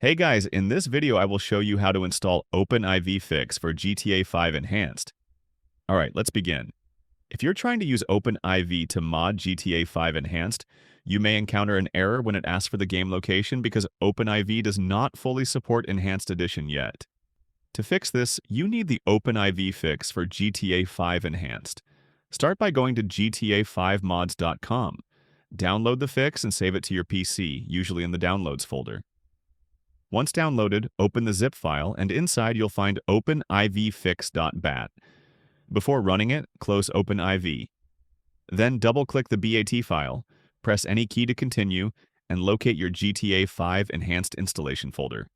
Hey guys, in this video I will show you how to install OpenIV Fix for GTA 5 Enhanced. Alright, let's begin. If you're trying to use OpenIV to mod GTA 5 Enhanced, you may encounter an error when it asks for the game location because OpenIV does not fully support Enhanced Edition yet. To fix this, you need the OpenIV Fix for GTA 5 Enhanced. Start by going to gta5mods.com. Download the fix and save it to your PC, usually in the Downloads folder. Once downloaded, open the zip file, and inside you'll find openivfix.bat. Before running it, close OpenIV. Then double-click the BAT file, press any key to continue, and locate your GTA 5 Enhanced installation folder.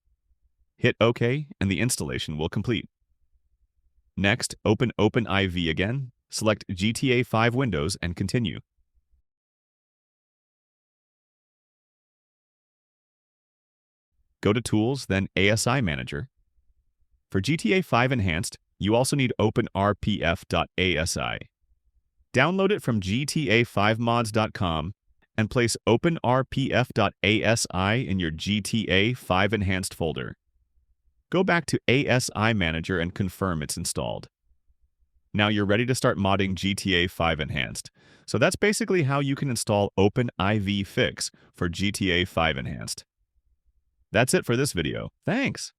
Hit OK, and the installation will complete. Next, open OpenIV again, select GTA 5 Windows, and continue. Go to Tools, then ASI Manager. For GTA 5 Enhanced, you also need openrpf.asi. Download it from gta5mods.com and place openrpf.asi in your GTA 5 Enhanced folder. Go back to ASI Manager and confirm it's installed. Now you're ready to start modding GTA 5 Enhanced. So that's basically how you can install OpenIV Fix for GTA 5 Enhanced. That's it for this video. Thanks!